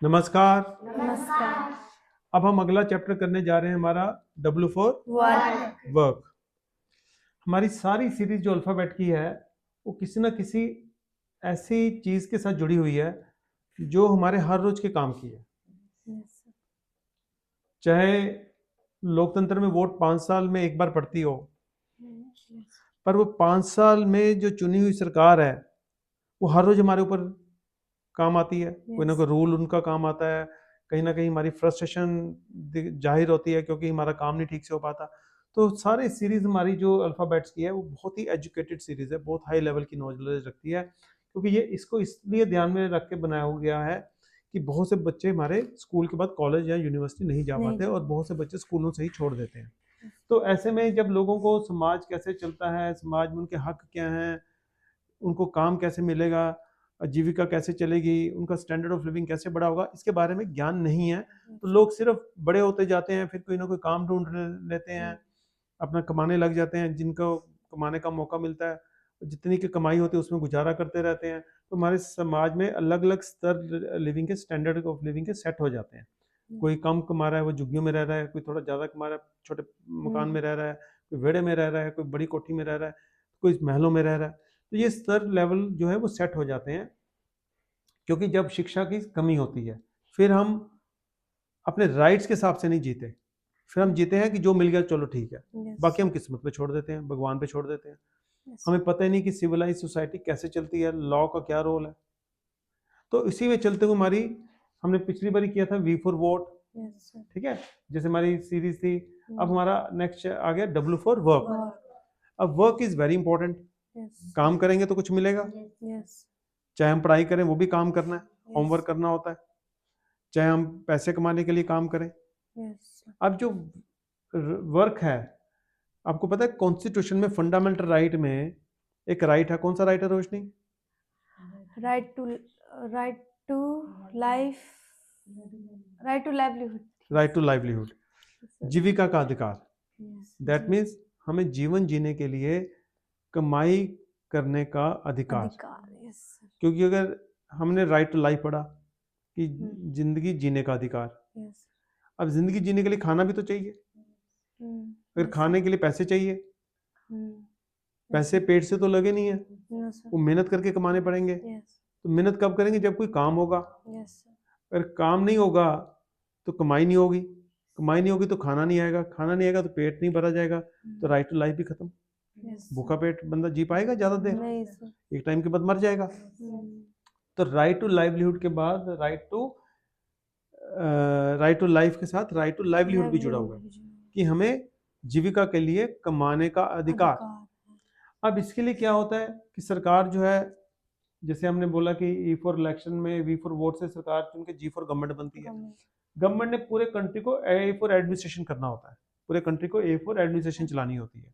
नमस्कार। नमस्कार। अब हम अगला चैप्टर करने जा रहे हैं हमारा W फॉर वर्क। वर्क। हमारी सारी सीरीज जो अल्फ़ाबेट की है वो किसी ना किसी ऐसी चीज़ के साथ जुड़ी हुई है जो हमारे हर रोज के काम की है। चाहे लोकतंत्र में वोट 5 साल में एक बार पड़ती हो, पर वो 5 साल में जो चुनी हुई सरकार है वो हर रोज हमारे ऊपर काम आती है। कोई ना कोई रूल उनका काम आता है, कहीं ना कहीं हमारी फ्रस्ट्रेशन जाहिर होती है क्योंकि हमारा काम नहीं ठीक से हो पाता। तो सारे सीरीज हमारी जो अल्फ़ाबेट्स की है वो बहुत ही एजुकेटेड सीरीज है, बहुत हाई लेवल की नॉलेज रखती है, क्योंकि ये इसको इसलिए ध्यान में रख के बनाया गया है कि बहुत से बच्चे हमारे स्कूल के बाद कॉलेज या यूनिवर्सिटी नहीं जा पाते और बहुत से बच्चे स्कूलों से ही छोड़ देते हैं। तो ऐसे में जब लोगों को समाज कैसे चलता है, समाज में उनके हक क्या हैं, उनको काम कैसे मिलेगा, जीविका कैसे चलेगी, उनका स्टैंडर्ड ऑफ लिविंग कैसे बढ़ा होगा, इसके बारे में ज्ञान नहीं है। तो लोग सिर्फ बड़े होते जाते हैं, फिर कोई ना कोई काम ढूंढ लेते हैं, अपना कमाने लग जाते हैं, जिनको कमाने का मौका मिलता है जितनी की कमाई होती है उसमें गुजारा करते रहते हैं। तो हमारे समाज में अलग अलग स्तर लिविंग के, स्टैंडर्ड ऑफ लिविंग के सेट हो जाते हैं। कोई कम कमा रहा है वो झुग्गियों में रह रहा है, कोई थोड़ा ज़्यादा कमा रहा है छोटे मकान में रह रहा है, कोई वेड़े में रह रहा है, कोई बड़ी कोठी में रह रहा है, कोई महलों में रह रहा है। तो ये स्तर लेवल जो है वो सेट हो जाते हैं, क्योंकि जब शिक्षा की कमी होती है फिर हम अपने राइट्स के हिसाब से नहीं जीते, फिर हम जीते हैं कि जो मिल गया चलो ठीक है, बाकी हम किस्मत पे छोड़ देते हैं, भगवान पे छोड़ देते हैं। हमें पता ही नहीं कि सिविलाइज सोसाइटी कैसे चलती है, लॉ का क्या रोल है। तो इसी में चलते हुए हमारी, हमने पिछली बार किया था वी फॉर वोट, ठीक है, जैसे हमारी सीरीज थी। अब हमारा नेक्स्ट आ गया W फॉर वर्क। अब वर्क इज वेरी इंपॉर्टेंट। काम करेंगे तो कुछ मिलेगा, चाहे हम पढ़ाई करें वो भी काम करना है, होमवर्क करना होता है, चाहे हम पैसे कमाने के लिए काम करें। अब जो वर्क है, आपको पता है कॉन्स्टिट्यूशन में फंडामेंटल राइट में एक राइट है, कौन सा राइट है रोशनी? Right to life, right to livelihood. Right to livelihood, जीविका का अधिकार। दैट मीन्स हमें जीवन जीने के लिए कमाई करने का अधिकार। क्योंकि अगर हमने राइट टू लाइफ पढ़ा कि जिंदगी जीने का अधिकार, अब जिंदगी जीने के लिए खाना भी तो चाहिए, अगर खाने के लिए पैसे चाहिए, पैसे पेट से तो लगे नहीं है, वो मेहनत करके कमाने पड़ेंगे। तो मेहनत कब करेंगे? जब कोई काम होगा। अगर काम नहीं होगा तो कमाई नहीं होगी, कमाई नहीं होगी तो खाना नहीं आएगा, खाना नहीं आएगा तो पेट नहीं भरा जाएगा, तो राइट टू लाइफ भी खत्म। भूखा पेट बंदा जी पाएगा ज्यादा देर? एक टाइम के बाद मर जाएगा। तो राइट टू लाइवलीहुड के बाद राइट टू लाइफ के साथ राइट टू लाइवलीहुड भी जुड़ा हुआ है कि हमें जीविका के लिए कमाने का अधिकार। अब इसके लिए क्या होता है कि सरकार जो है, जैसे हमने बोला कि ई फॉर इलेक्शन में वी फॉर वोट से सरकार चुन के जी फॉर गवर्नमेंट बनती है। गवर्नमेंट ने पूरे कंट्री को ए फॉर एडमिनिस्ट्रेशन करना होता है, पूरे कंट्री को ए फॉर एडमिनिस्ट्रेशन चलानी होती है।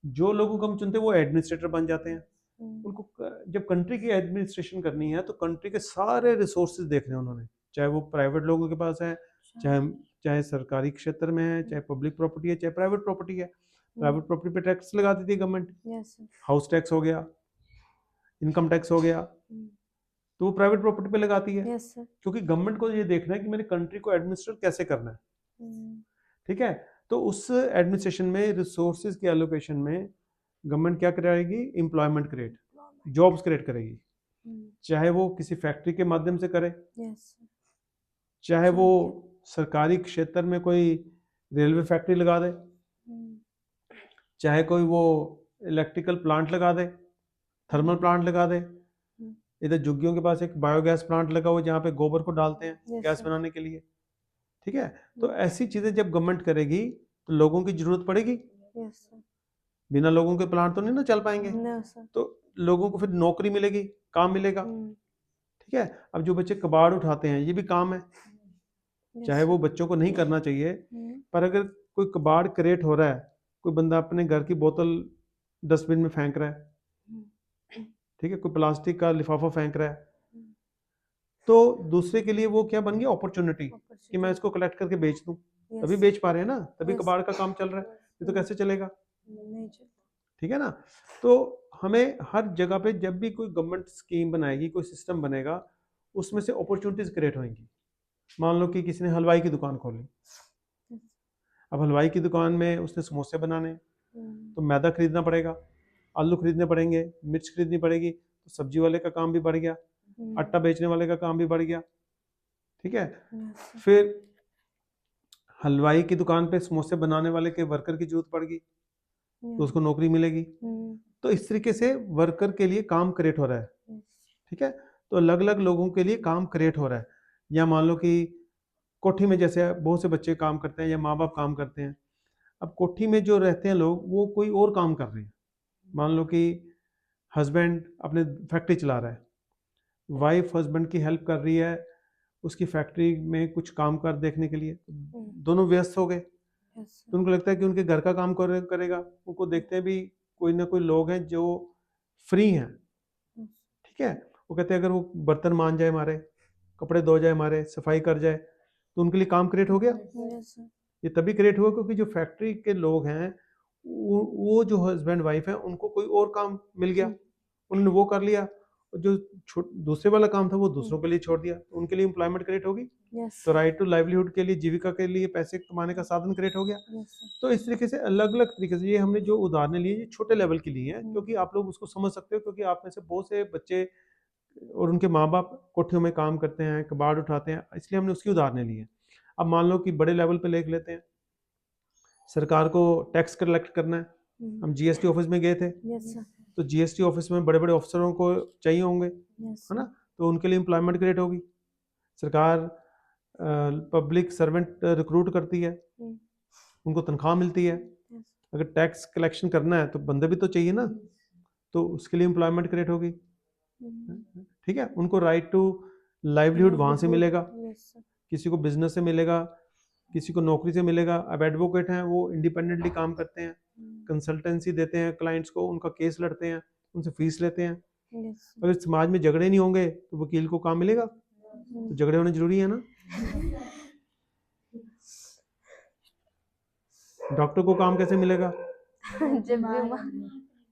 जो लोगों को हम चुनते हैं वो एडमिनिस्ट्रेटर बन जाते हैं। उनको जब कंट्री की एडमिनिस्ट्रेशन करनी है तो कंट्री के सारे रिसोर्सेज देखने हैं उन्होंने, चाहे वो प्राइवेट लोगों के पास है, चाहे चाहे सरकारी क्षेत्र में है, चाहे पब्लिक प्रॉपर्टी है, चाहे प्राइवेट प्रॉपर्टी है। प्राइवेट प्रॉपर्टी पे टैक्स लगा देती है गवर्नमेंट, हाउस टैक्स हो गया, इनकम टैक्स हो गया, तो वो प्राइवेट प्रॉपर्टी पे लगाती है। क्योंकि गवर्नमेंट को ये देखना है कि मेरी कंट्री को एडमिनिस्ट्रेट कैसे करना है, ठीक है। तो उस एडमिनिस्ट्रेशन में रिसोर्सेज की एलोकेशन में गवर्नमेंट क्या कराएगी? एम्प्लॉयमेंट क्रिएट, जॉब्स क्रिएट करेगी, चाहे वो किसी फैक्ट्री के माध्यम से करे, चाहे वो सरकारी क्षेत्र में कोई रेलवे फैक्ट्री लगा दे, चाहे कोई वो इलेक्ट्रिकल प्लांट लगा दे, थर्मल प्लांट लगा दे। इधर झुग्गियों के पास एक बायोगैस प्लांट लगा हुआ है जहाँ पे गोबर को डालते हैं गैस बनाने के लिए, ठीक है। तो ऐसी चीजें जब गवर्नमेंट करेगी तो लोगों की जरूरत पड़ेगी, बिना लोगों के प्लांट तो नहीं ना चल पाएंगे। तो लोगों को फिर नौकरी मिलेगी, काम मिलेगा, ठीक है। अब जो बच्चे कबाड़ उठाते हैं ये भी काम है, चाहे वो बच्चों को नहीं करना चाहिए, पर अगर कोई कबाड़ क्रिएट हो रहा है, कोई बंदा अपने घर की बोतल डस्टबिन में फेंक रहा है, ठीक है, कोई प्लास्टिक का लिफाफा फेंक रहा है, तो दूसरे के लिए वो क्या बन गया? अपॉर्चुनिटी कि मैं इसको कलेक्ट करके बेच दूं। तभी बेच पा रहे हैं ना, तभी कबाड़ का काम चल रहा है, ये तो कैसे चलेगा? ठीक है ना। तो हमें हर जगह पे जब भी कोई गवर्नमेंट स्कीम बनाएगी, कोई सिस्टम बनेगा, उसमें से अपॉर्चुनिटीज क्रिएट होंगी। मान लो कि किसी ने हलवाई की दुकान खोली, अब हलवाई की दुकान में उसने समोसे बनाने, तो मैदा खरीदना पड़ेगा, आलू खरीदने पड़ेंगे, मिर्च खरीदनी पड़ेगी, तो सब्जी वाले का काम भी बढ़ गया, आटा बेचने वाले का काम भी बढ़ गया, ठीक है। फिर हलवाई की दुकान पे समोसे बनाने वाले के वर्कर की जरूरत पड़ गई, तो उसको नौकरी मिलेगी। तो इस तरीके से वर्कर के लिए काम क्रिएट हो रहा है, ठीक है। तो अलग अलग लोगों के लिए काम क्रिएट हो रहा है। या मान लो कि कोठी में जैसे बहुत से बच्चे काम करते हैं या माँ बाप काम करते हैं, अब कोठी में जो रहते हैं लोग वो कोई और काम कर रहे हैं। मान लो कि हस्बैंड अपने फैक्ट्री चला रहा है, वाइफ हस्बैंड की हेल्प कर रही है उसकी फैक्ट्री में कुछ काम कर देखने के लिए, दोनों व्यस्त हो गए, तो उनको लगता है कि उनके घर का काम करेगा। उनको देखते हैं भी कोई ना कोई लोग हैं जो फ्री हैं, ठीक है। वो कहते हैं अगर वो बर्तन मान जाए हमारे, कपड़े धो जाए हमारे, सफाई कर जाए, तो उनके लिए काम क्रिएट हो गया। ये तभी क्रिएट हुआ क्योंकि जो फैक्ट्री के लोग हैं वो जो हस्बैंड वाइफ है उनको कोई और काम मिल गया, उन्होंने वो कर लिया, और जो दूसरे वाला काम था वो दूसरों के लिए छोड़ दिया, तो उनके लिए एम्प्लॉयमेंट क्रिएट होगी। तो राइट टू लाइवलीहुड के लिए, जीविका के लिए पैसे कमाने का साधन क्रिएट हो गया। तो इस तरीके से अलग अलग तरीके से ये हमने जो उदाहरण लिए ये छोटे लेवल के लिए हैं, क्योंकि आप लोग उसको समझ सकते हो, क्योंकि आप में से बहुत से बच्चे और उनके माँ बाप कोठियों में काम करते हैं, कबाड़ उठाते हैं, इसलिए हमने उसकी उदाहरण ली है। अब मान लो कि बड़े लेवल पे लिख लेते हैं, सरकार को टैक्स कलेक्ट करना है, हम जीएसटी ऑफिस में गए थे, तो जीएसटी ऑफिस में बड़े बड़े अफसरों को चाहिए होंगे, है ना, तो उनके लिए एम्प्लॉयमेंट क्रिएट होगी। सरकार पब्लिक सर्वेंट रिक्रूट करती है, उनको तनख्वाह मिलती है, अगर टैक्स कलेक्शन करना है तो बंदे भी तो चाहिए ना, तो उसके लिए एम्प्लॉयमेंट क्रिएट होगी, ठीक है। उनको राइट टू लाइवलीहुड वहां से मिलेगा, किसी को बिजनेस से मिलेगा, किसी को नौकरी से मिलेगा। अब एडवोकेट हैं वो इंडिपेंडेंटली काम करते हैं, कंसल्टेंसी देते हैं क्लाइंट्स को, उनका केस लड़ते हैं, उनसे फीस लेते हैं। अगर समाज में झगड़े नहीं होंगे तो वकील को काम मिलेगा, तो झगड़े होने जरूरी है ना। डॉक्टर को काम कैसे मिलेगा?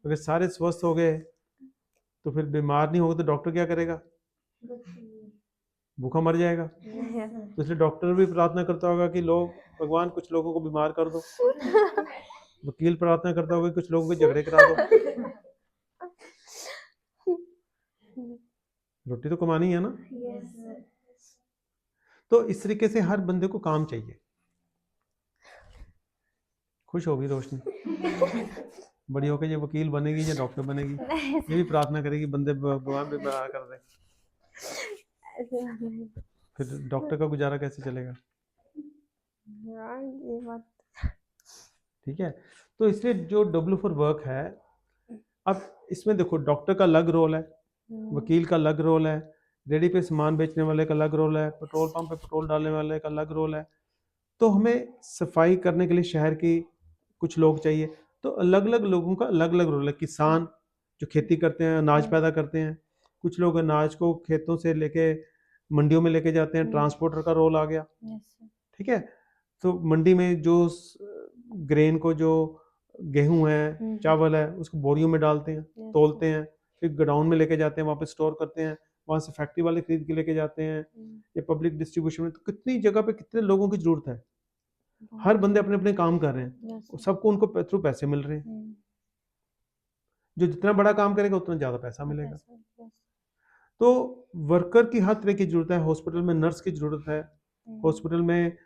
अगर सारे स्वस्थ हो गए तो फिर बीमार नहीं होगा तो डॉक्टर क्या करेगा? भूखा मर जाएगा। तो इसलिए डॉक्टर भी प्रार्थना करता होगा कि लोग, भगवान कुछ लोगों को बीमार कर दो, वकील प्रार्थना करता होगा कि कुछ लोगों के झगड़े करा दो। रोटी तो कमानी है ना। तो इस तरीके से हर बंदे को काम चाहिए। खुश होगी रोशनी, बड़ी होकर ये वकील बनेगी या डॉक्टर बनेगी, ये भी प्रार्थना करेगी बंदे भगवान भी बीमार कर दे। फिर डॉक्टर का गुजारा कैसे चलेगा? ठीक है। तो इसलिए जो W फॉर वर्क है, अब इसमें देखो डॉक्टर का अलग रोल है, वकील का अलग रोल है, रेडी पे सामान बेचने वाले का अलग रोल है, पेट्रोल पंप पे पेट्रोल डालने वाले का अलग रोल है। तो हमें सफाई करने के लिए शहर की कुछ लोग चाहिए, तो अलग अलग लोगों का अलग अलग रोल है। किसान जो खेती करते हैं, अनाज पैदा करते हैं, कुछ लोग अनाज को खेतों से लेके मंडियों में लेके जाते हैं, ट्रांसपोर्टर का रोल आ गया, ठीक है। तो मंडी में जो ग्रेन को, जो गेहूं है, चावल है, उसको बोरियों में डालते हैं, तोलते हैं, फिर गोडाउन में लेके जाते हैं, वहाँ पे स्टोर करते हैं, वहाँ से फैक्ट्री वाले खरीद के लेके जाते हैं, ये पब्लिक डिस्ट्रीब्यूशन में। तो कितनी जगह पे कितने लोगों की जरूरत है, हर बंदे अपने अपने काम कर रहे हैं, सबको उनको थ्रू पैसे मिल रहे हैं। जो जितना बड़ा काम करेगा उतना ज्यादा पैसा मिलेगा। तो वर्कर की हर तरह की जरूरत है। हॉस्पिटल में नर्स की जरूरत है, हॉस्पिटल में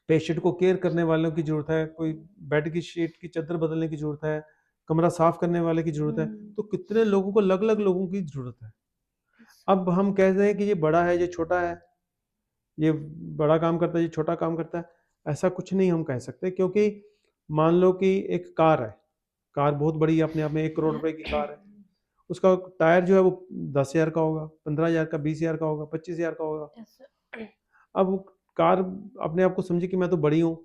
पेशेंट को केयर करने वालों की जरूरत है, कोई बेड की शीट की चादर बदलने की जरूरत है, कमरा साफ करने वाले की जरूरत है। तो कितने लोगों को, अलग अलग लोगों की जरूरत है। अब हम कह रहे हैं कि ये बड़ा है, ये छोटा है, ये बड़ा काम करता है, ये छोटा काम करता है, ऐसा कुछ नहीं हम कह सकते। क्योंकि मान लो कि एक कार है, कार बहुत बड़ी है, अपने आप में 1 करोड़ रुपए की कार है, उसका टायर जो है वो 10,000 का होगा, 15,000 का, 20,000 का होगा, 25,000 का होगा। अब कार अपने आप को समझे कि मैं तो बड़ी हूँ,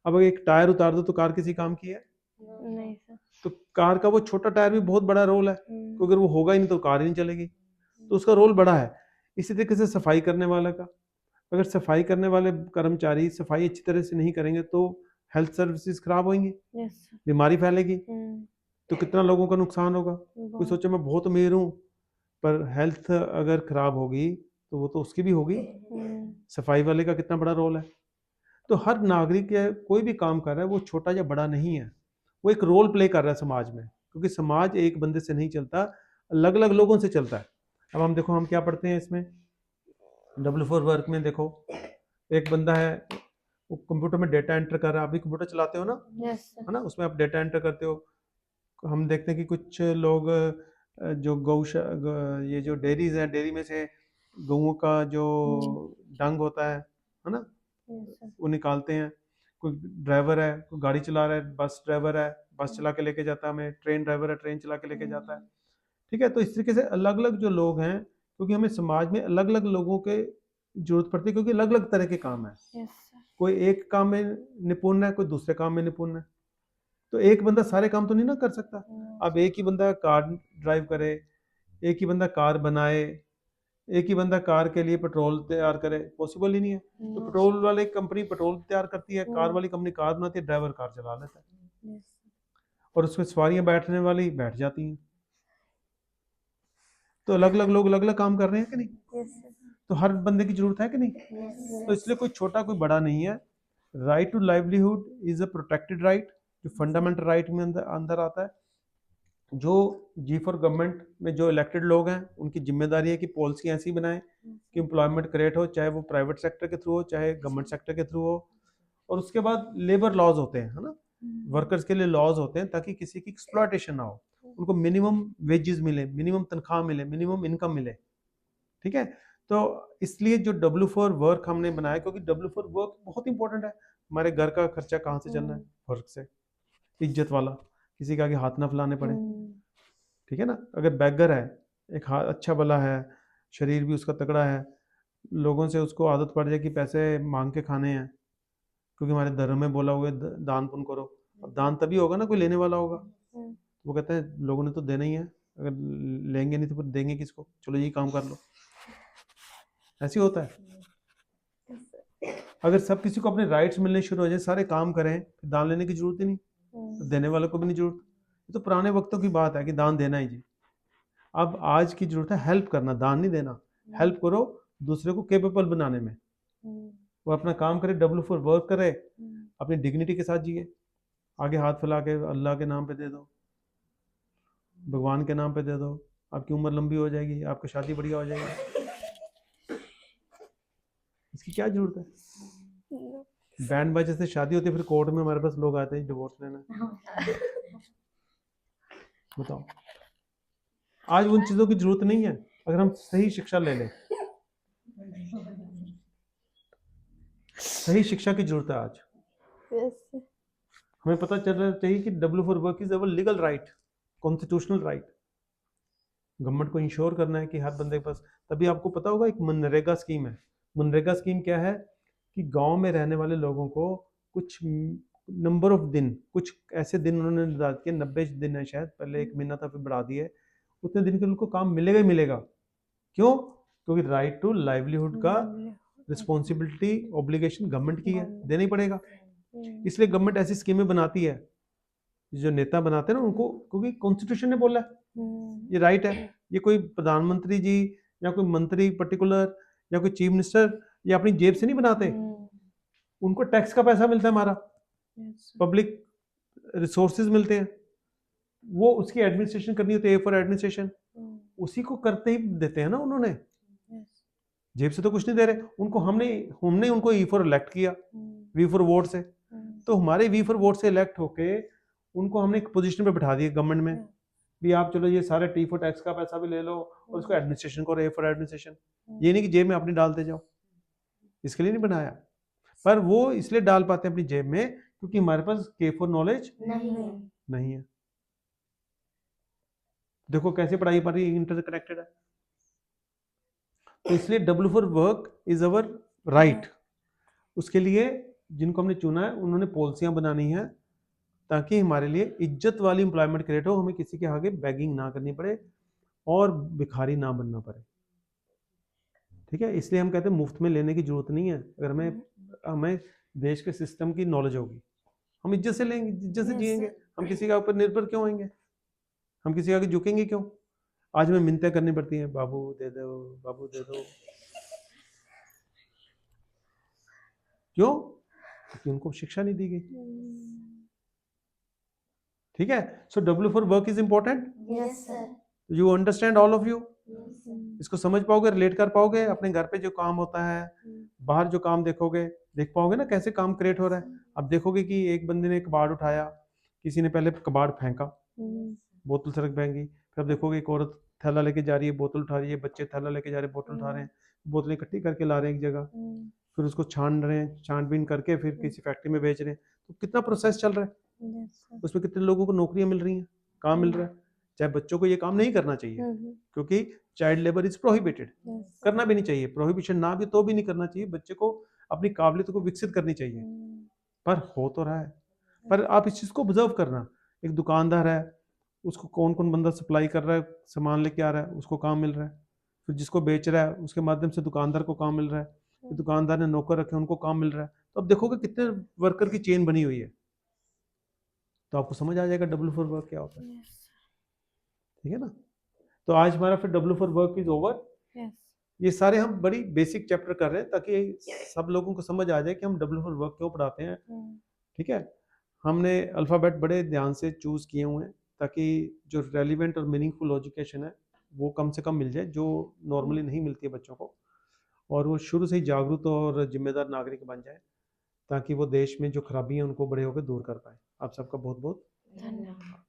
अब अगर एक टायर उतार दो तो कार किसी काम की है नहीं सर। तो कार का वो छोटा टायर भी बहुत बड़ा रोल है, तो अगर वो होगा ही नहीं तो कार ही नहीं चलेगी, तो उसका रोल बड़ा है। इसी तरीके से सफाई करने वाला का, अगर सफाई करने वाले कर्मचारी सफाई अच्छी तरह से नहीं करेंगे तो हेल्थ सर्विसेज खराब होंगी, बीमारी फैलेगी, तो कितना लोगों का नुकसान होगा। कोई सोचे मैं बहुत अमीर हूँ, पर हेल्थ अगर खराब होगी तो वो तो उसकी भी होगी। हम्म, सफाई वाले का कितना बड़ा रोल है। तो हर नागरिक या कोई भी काम कर रहा है वो छोटा या बड़ा नहीं है, वो एक रोल प्ले कर रहा है समाज में, क्योंकि समाज एक बंदे से नहीं चलता, अलग अलग लोगों से चलता है। अब हम देखो हम क्या पढ़ते हैं इसमें W4 वर्क में, देखो एक बंदा है वो कंप्यूटर में डेटा एंटर कर रहा है, आप भी कंप्यूटर चलाते हो ना, yes sir, है ना, उसमें आप डेटा एंटर करते हो। हम देखते हैं कि कुछ लोग जो ये जो डेयरीज हैं, डेयरी में से गऊओं का जो डंग होता है ना, yes sir, वो निकालते हैं। कोई ड्राइवर है, कोई गाड़ी चला रहा है, बस ड्राइवर है, बस चला के लेके जाता है हमें, ट्रेन ड्राइवर है, ट्रेन चला के लेके जाता है। ठीक है, तो इस तरीके से अलग अलग जो लोग हैं, क्योंकि हमें समाज में अलग अलग लोगों के जरूरत पड़ती है, क्योंकि अलग अलग तरह के काम है। yes sir, कोई एक काम में निपुण है, कोई दूसरे काम में निपुण है, तो एक बंदा सारे काम तो नहीं ना कर सकता। अब एक ही बंदा कार ड्राइव करे, एक ही बंदा कार बनाए, एक ही बंदा कार के लिए पेट्रोल तैयार करे, पॉसिबल ही नहीं है। तो पेट्रोल वाली कंपनी पेट्रोल तैयार करती है, कार वाली कंपनी कार बनाती है, ड्राइवर कार चला लेता है, yes और उसमें सवारियां बैठने वाली बैठ जाती हैं। तो अलग अलग लोग अलग अलग काम कर रहे हैं कि नहीं, yes sir, तो हर बंदे की जरूरत है कि नहीं। yes तो इसलिए कोई छोटा कोई बड़ा नहीं है। Right to livelihood is a protected right, जो फंडामेंटल राइट में अंदर आता है। जो जी फॉर गवर्नमेंट में जो इलेक्टेड लोग हैं उनकी जिम्मेदारी है कि पॉलिसी ऐसी बनाएं कि एम्प्लॉयमेंट क्रिएट हो, चाहे वो प्राइवेट सेक्टर के थ्रू हो चाहे गवर्नमेंट सेक्टर के थ्रू हो। और उसके बाद लेबर लॉज होते हैं, है ना, वर्कर्स के लिए लॉज होते हैं, ताकि किसी की एक्सप्लॉयटेशन ना हो, उनको मिनिमम वेजेस मिले, मिनिमम तनख्वाह मिले, मिनिमम इनकम मिले। ठीक है, तो इसलिए जो W4 वर्क हमने बनाया, क्योंकि W4 वर्क बहुत इंपॉर्टेंट है। हमारे घर का खर्चा कहाँ से चलना है, वर्क से, इज्जत वाला, किसी के आगे हाथ ना फैलाने पड़े। ठीक है ना, अगर बैगर है, एक हाथ अच्छा भला है, शरीर भी उसका तगड़ा है, लोगों से उसको आदत पड़ जाए कि पैसे मांग के खाने हैं, क्योंकि हमारे धर्म में बोला हुआ है दान पुण्य करो। अब दान तभी होगा ना कोई लेने वाला होगा। वो कहते हैं लोगों ने तो देना ही है, अगर लेंगे नहीं तो फिर देंगे किसको, चलो यही काम कर लो, ऐसे होता है। अगर सब किसी को अपने राइट्स मिलने शुरू हो जाए, सारे काम करें, फिर दान लेने की जरूरत ही नहीं, तो देने वालों को भी नहीं जरूरत। ये तो पुराने वक्तों की बात है कि दान देना ही जी। अब आज की जरूरत है हेल्प करना, दान नहीं देना। हेल्प करो दूसरे को केपेबल बनाने में, वो अपना काम करे, W4 वर्क करे, अपनी डिग्निटी के साथ जिए, आगे हाथ फैला के अल्लाह के नाम पे दे दो, भगवान के नाम पे दे दो, आपकी उम्र लंबी हो जाएगी, आपकी शादी बढ़िया हो जाएगी। इसकी क्या जरूरत है। बैंड बाजे से शादी होती है, फिर कोर्ट में हमारे पास लोग आते हैं डिवोर्स लेना। बताओ, आज उन चीजों की जरूरत नहीं है, अगर हम सही शिक्षा ले लें। सही शिक्षा की जरूरत है आज। yes हमें पता चलना चाहिए कि W4 work is our legal right, constitutional right. Government को इंश्योर करना है कि हर बंदे के पास, तभी आपको पता होगा एक मनरेगा स्कीम है। मनरेगा स्कीम क्या है कि गांव में रहने वाले लोगों को कुछ नंबर ऑफ दिन, कुछ ऐसे दिन उन्होंने निर्धारित किए, 90 दिन है शायद, पहले 1 महीना था फिर बढ़ा दिए, उतने दिन के उनको काम मिलेगा ही मिलेगा। क्यों? क्योंकि राइट टू लाइवलीहुड का रिस्पॉन्सिबिलिटी ऑब्लिगेशन गवर्नमेंट की है, देना ही पड़ेगा। इसलिए गवर्नमेंट ऐसी स्कीमें बनाती है, जो नेता बनाते हैं ना उनको, क्योंकि कॉन्स्टिट्यूशन ने बोला है ये राइट है। ये कोई प्रधानमंत्री जी या कोई मंत्री पर्टिकुलर या कोई चीफ मिनिस्टर ये अपनी जेब से नहीं बनाते, उनको टैक्स का पैसा मिलता है, हमारा पब्लिक रिसोर्सेज मिलते हैं, वो उसकी एडमिनिस्ट्रेशन करनी होती है, फॉर एडमिनिस्ट्रेशन, उसी को करते ही देते हैं ना उन्होंने, जेब से तो कुछ नहीं दे रहे उनको। हमने उनको ई फॉर इलेक्ट किया, वी फॉर वोट से, तो हमारे वी फॉर वोट से इलेक्ट होके उनको हमने एक पोजीशन पे बिठा दिया गवर्नमेंट में, भी आप चलो ये सारे टी फॉर टैक्स का पैसा भी ले लो और उसको एडमिनिस्ट्रेशन करो, ए फॉर एडमिनिस्ट्रेशन। ये नहीं कि जेब में अपनी डालते जाओ, इसके लिए नहीं बनाया, पर वो इसलिए डाल पाते हैं अपनी जेब में क्योंकि हमारे पास के फॉर नॉलेज नहीं है। देखो कैसे पढ़ाई पर इंटरकनेक्टेड है। तो इसलिए W4 work is our right. उसके लिए जिनको हमने चुना है उन्होंने पॉलिसियां बनानी है ताकि हमारे लिए इज्जत वाली एम्प्लॉयमेंट क्रिएट हो, हमें किसी के आगे बैगिंग ना करनी पड़े और भिखारी ना बनना पड़े। ठीक है, इसलिए हम कहते हैं मुफ्त में लेने की जरूरत नहीं है। अगर हमें देश के सिस्टम की नॉलेज होगी, हम इज्जत से लेंगे, इज्जत से जिएंगे। हम किसी के ऊपर निर्भर क्यों होंगे, हम किसी के आगे झुकेंगे क्यों। आज हमें मिन्नतें करनी पड़ती हैं, बाबू दे दो, बाबू दे दो, क्यों? क्योंकि उनको शिक्षा नहीं दी गई। ठीक है, सो W for work is important. Yes sir. You understand all of you? Yes sir. इसको समझ पाओगे, रिलेट कर पाओगे? अपने घर पे जो काम होता है, बाहर जो काम देखोगे, देख पाओगे ना कैसे काम क्रिएट हो रहा है। अब देखोगे कि एक बंदे ने कबाड़ उठाया, किसी ने पहले कबाड़ फेंका, बोतल सड़क फेंकी, फिर अब देखोगे एक औरत थैला लेके जा रही है, बोतल उठा रही है, बच्चे थैला लेके जा रहे हैं, बोतल उठा रहे हैं, बोतलें इकट्ठी करके ला रहे हैं एक जगह, फिर उसको छान रहे हैं, छानबीन करके फिर किसी फैक्ट्री में बेच रहे हैं। तो कितना प्रोसेस चल रहा है, उसमें कितने लोगों को नौकरियां मिल रही हैं, काम मिल रहा है। चाहे बच्चों को ये काम नहीं करना चाहिए, क्योंकि चाइल्ड लेबर इज प्रोहिबिटेड, करना भी नहीं चाहिए, प्रोहिबिशन ना भी तो भी नहीं करना चाहिए, बच्चे को अपनी काबिलियत को विकसित करनी चाहिए, पर हो तो रहा है। पर आप इस चीज को ऑब्जर्व करना, एक दुकानदार है, उसको कौन कौन बंदा सप्लाई कर रहा है, सामान लेके आ रहा है, उसको काम मिल रहा है, फिर जिसको बेच रहा है उसके माध्यम से दुकानदार को काम मिल रहा है, फिर दुकानदार ने नौकर रखे उनको काम मिल रहा है। तो अब देखोगे कितने वर्कर की चेन बनी हुई है, तो आपको समझ आ जाएगा W फॉर वर्क क्या होता है। ठीक है ना? तो आज हमारा फिर W for work is over. ये सारे हम बड़ी बेसिक चैप्टर कर रहे हैं ताकि सब लोगों को समझ आ जाए कि हम W फॉर वर्क क्यों पढ़ाते हैं। ठीक है, हमने अल्फ़ाबेट बड़े ध्यान से चूज किए हुए हैं ताकि जो रेलिवेंट और मीनिंगफुल एजुकेशन है वो कम से कम मिल जाए, जो नॉर्मली नहीं मिलती है बच्चों को, और वो शुरू से ही जागरूक और जिम्मेदार नागरिक बन जाए ताकि वो देश में जो खराबी है उनको बड़े होकर दूर कर पाए। आप सबका बहुत बहुत धन्यवाद।